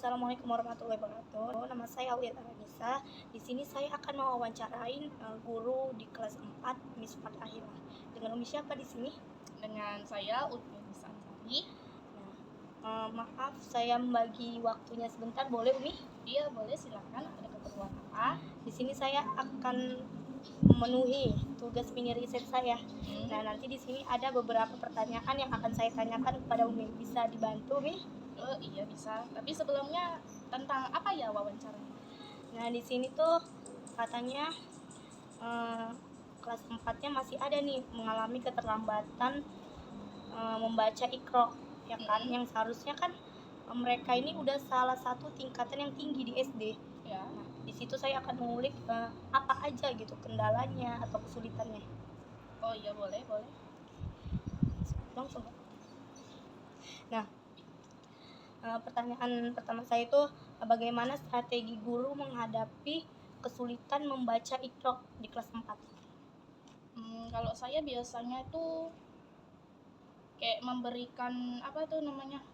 Assalamualaikum warahmatullahi wabarakatuh. Nama saya Aulia Taranisa. Di sini saya akan mewawancarain guru di kelas 4, Miss Fathahillah. Dengan Umi siapa di sini? Dengan saya Utmi Ansari. Maaf, saya membagi waktunya sebentar. Boleh Umi? Iya boleh, silakan. Ada keperluan apa? Di sini saya akan memenuhi tugas mini riset saya. Nah, nanti di sini ada beberapa pertanyaan yang akan saya tanyakan kepada Umi. Bisa dibantu Umi? Oh iya bisa. Tapi sebelumnya tentang apa ya wawancaranya? Nah, di sini tuh katanya kelas 4-nya masih ada nih mengalami keterlambatan membaca Iqra, ya kan? Yang seharusnya kan mereka ini udah salah satu tingkatan yang tinggi di SD. Ya. Nah, di situ saya akan mengulik apa aja gitu kendalanya atau kesulitannya. Oh iya boleh. Langsung. Nah, pertanyaan pertama saya itu bagaimana strategi guru menghadapi kesulitan membaca Iqra di kelas 4? Kalau saya biasanya itu kayak memberikan apa tuh namanya,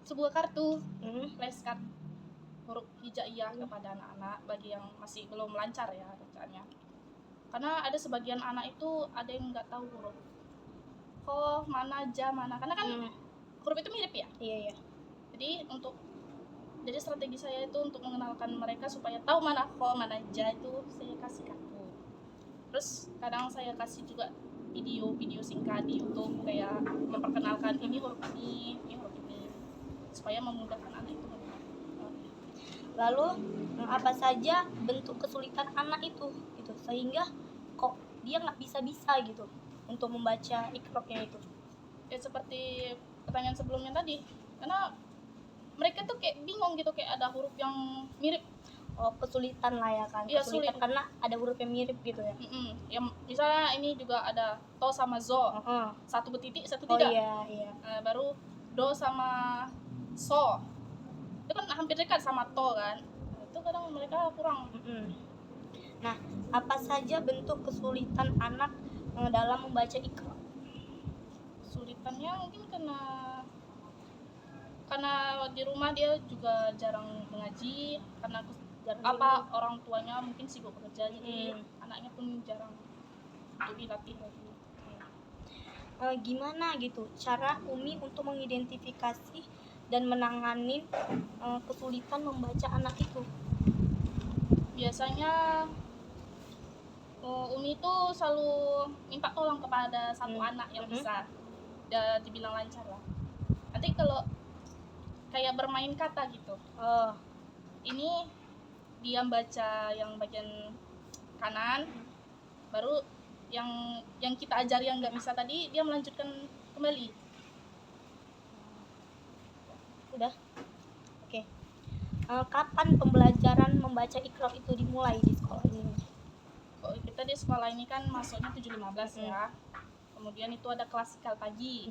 sebuah kartu flashcard huruf hijaiyah kepada anak-anak bagi yang masih belum lancar ya bacaannya. Karena ada sebagian anak itu ada yang nggak tahu huruf ko mana ja mana, karena kan huruf itu mirip ya. Iya. Jadi strategi saya itu untuk mengenalkan mereka supaya tahu mana ko mana ja, itu saya kasih kartu. Terus kadang saya kasih juga video singkat di YouTube kayak memperkenalkan ini huruf ini supaya memudahkan anak itu. Lalu apa saja bentuk kesulitan anak itu gitu sehingga kok dia nggak bisa gitu untuk membaca Iqra-nya itu? Ya seperti pertanyaan sebelumnya tadi, karena mereka tuh kayak bingung gitu, kayak ada huruf yang mirip. Oh, kesulitan lah ya kan? Iya, kesulitan sulit. karena ada huruf yang mirip gitu ya? Ya misalnya ini juga ada to sama zo, satu bertitik satu Oh tidak. iya. Baru do sama so, itu kan hampir dekat sama to kan, itu kadang mereka kurang. Nah, apa saja bentuk kesulitan anak dalam membaca Iqra? Kesulitannya mungkin karena di rumah dia juga jarang mengaji, karena orang tuanya mungkin sibuk bekerja, jadi anaknya pun jarang untuk dilatih lagi. Gimana gitu cara Umi untuk mengidentifikasi dan menangani kesulitan membaca anak itu? Biasanya Umi itu selalu minta tolong kepada satu anak yang bisa dibilang lancar lah. Nanti kalau kayak bermain kata gitu, ini dia baca yang bagian kanan, baru yang kita ajari yang nggak bisa tadi dia melanjutkan kembali. Udah? Oke. Kapan pembelajaran membaca Iqra itu dimulai di sekolah ini? Kita di sekolah ini kan masuknya 7.15 ya. Kemudian itu ada klasikal pagi.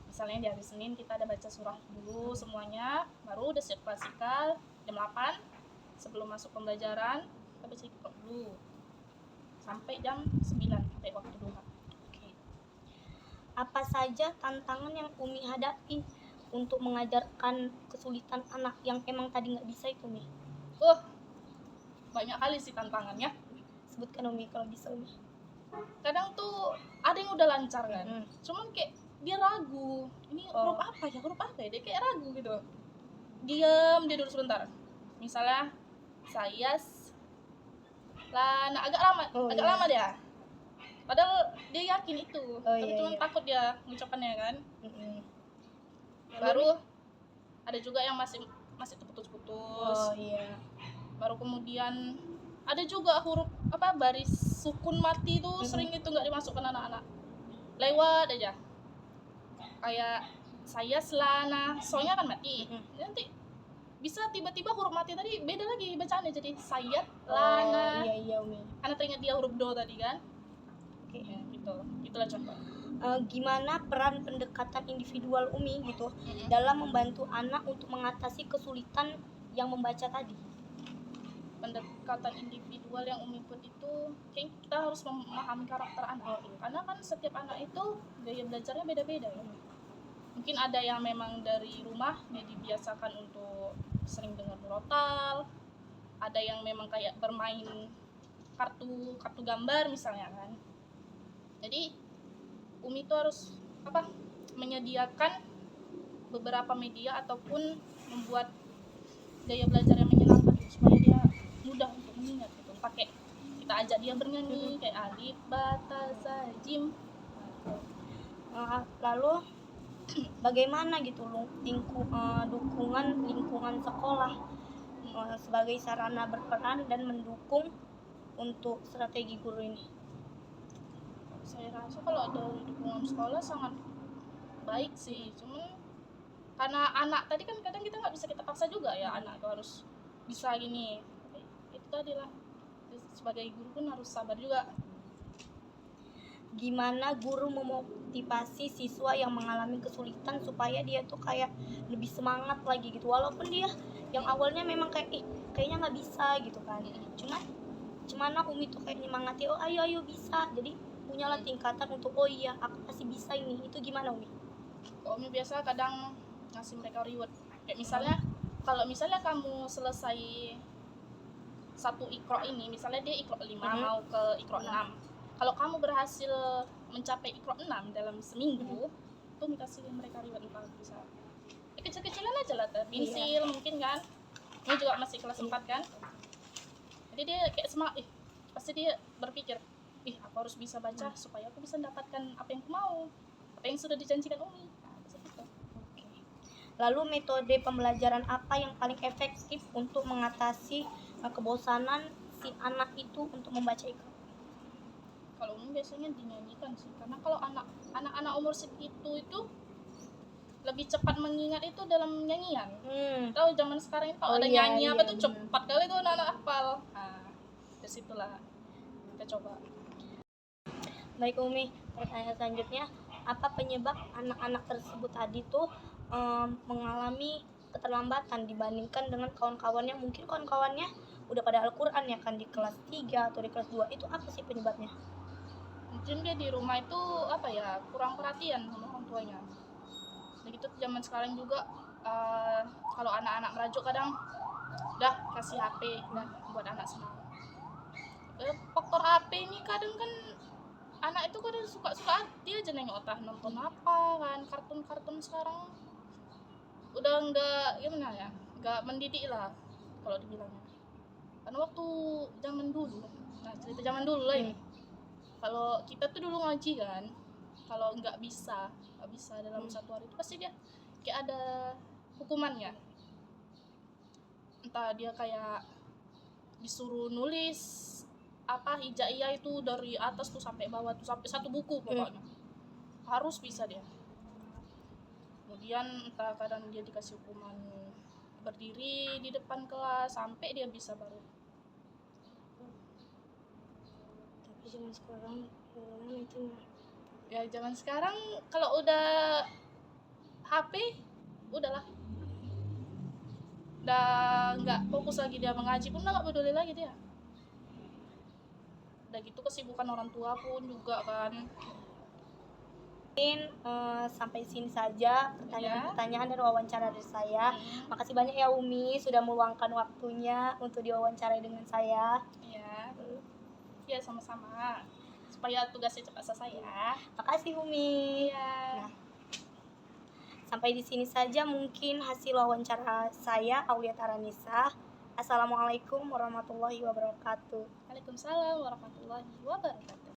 Misalnya di hari Senin kita ada baca surah dulu semuanya, baru udah siap klasikal jam 8 sebelum masuk pembelajaran kita baca Iqra dulu sampai jam 9 sampai waktu duha. Apa saja tantangan yang Umi hadapi untuk mengajarkan kesulitan anak yang emang tadi nggak bisa itu nih? Banyak kali sih tantangannya. Sebutkan Umi kalau bisa Umi. Kadang tuh ada yang udah lancar kan, cuman kayak dia ragu, ini huruf apa ya, dia kayak ragu gitu. Diam dia dulu sebentar. Misalnya saya agak lama dia. Padahal dia yakin itu, tapi cuma takut dia mengucapkannya kan. Baru ada juga yang masih terputus-putus. Baru kemudian ada juga huruf baris sukun mati itu sering itu nggak dimasukkan anak-anak, lewat aja. Kayak saya selana, soalnya kan mati. Nanti bisa tiba-tiba huruf mati tadi beda lagi bacaannya, jadi saya lana. Iya Umi. Karena teringat dia huruf do tadi kan. Ya, gitu. Itulah contoh. Gimana peran pendekatan individual Umi gitu dalam membantu anak untuk mengatasi kesulitan yang membaca tadi? Pendekatan individual yang Umi pun itu kita harus memahami karakter anak. Karena kan setiap anak itu gaya belajarnya beda-beda ya. mungkin ada yang memang dari rumah dia dibiasakan untuk sering dengar murotal, ada yang memang kayak bermain kartu gambar misalnya kan. Jadi Umi itu harus menyediakan beberapa media ataupun membuat gaya belajar yang menyenangkan gitu, supaya dia mudah untuk mengingat gitu. Pakai kita ajak dia bernyanyi kayak alif ba ta za jim. Lalu bagaimana gitu dukungan lingkungan sekolah sebagai sarana berperan dan mendukung untuk strategi guru ini? Saya rasa kalau ada dukungan sekolah sangat baik sih, cuman karena anak tadi kan kadang kita nggak bisa kita paksa juga ya, anak itu harus bisa gini. Itu tadi lah, sebagai guru pun harus sabar juga. Gimana guru memotivasi siswa yang mengalami kesulitan supaya dia tuh kayak lebih semangat lagi gitu, walaupun dia yang awalnya memang kayak kayaknya nggak bisa gitu kan, cuman Umi tuh kayak nyemangati, oh ayo bisa, jadi punyalah tingkatan untuk oh iya aku pasti bisa ini. Itu gimana Umi? Umi biasa kadang ngasih mereka reward, kayak misalnya kalau misalnya kamu selesai satu ikro ini, misalnya dia ikro 5 mau ke ikro 6, kalau kamu berhasil mencapai ikro 6 dalam seminggu, tuh kasih mereka reward. Bisa kecil-kecilan aja lah, pensil mungkin kan, ini juga masih kelas 4 kan, jadi dia kayak semangat, pasti dia berpikir, aku harus bisa baca supaya aku bisa mendapatkan apa yang aku mau, apa yang sudah dijanjikan Umi. Lalu metode pembelajaran apa yang paling efektif untuk mengatasi kebosanan si anak itu untuk membaca Iqra? Kalau Umi biasanya dinyanyikan sih, karena kalau anak-anak umur segitu itu lebih cepat mengingat itu dalam nyanyian. Tahu zaman sekarang itu kalau ada nyanyi apa tuh cepat kali tuh anak-anak hafal. Nah, dari situlah kita coba. Baik Umi, pertanyaan selanjutnya, apa penyebab anak-anak tersebut tadi tuh mengalami keterlambatan dibandingkan dengan kawan-kawannya? Mungkin kawan-kawannya udah pada Al-Quran ya kan, di kelas 3 atau di kelas 2, itu apa sih penyebabnya? Mungkin dia di rumah itu kurang perhatian sama orang tuanya. Begitu zaman sekarang juga, kalau anak-anak merajuk kadang udah kasih HP, udah buat anak senang. Faktor HP ini kadang kan anak itu kadang suka dia aja nengok nonton apa kan, kartun sekarang udah nggak mendidik lah kalau dibilangnya. Karena waktu zaman dulu, cerita zaman dulu lah ini, kalau kita tuh dulu ngaji kan, kalau nggak bisa dalam satu hari itu pasti dia kayak ada hukumannya, entah dia kayak disuruh nulis hijaiyah itu dari atas tuh sampai bawah tuh, sampai satu buku pokoknya harus bisa dia. Kemudian entah kadang dia dikasih hukuman berdiri di depan kelas sampai dia bisa baru. Tapi zaman sekarang itu ya, zaman sekarang kalau udah HP udahlah, udah nggak fokus lagi dia mengaji pun, udah nggak peduli lagi dia. Udah gitu kesibukan orang tua pun juga kan. Mungkin sampai sini saja pertanyaan-pertanyaan dan wawancara dari saya. Makasih banyak ya Umi sudah meluangkan waktunya untuk diwawancarai dengan saya. Iya sama-sama, supaya tugasnya cepat selesai ya. Makasih Umi. Nah, sampai di sini saja mungkin hasil wawancara saya, Aulia Taranisa. Assalamualaikum warahmatullahi wabarakatuh. Waalaikumsalam warahmatullahi wabarakatuh.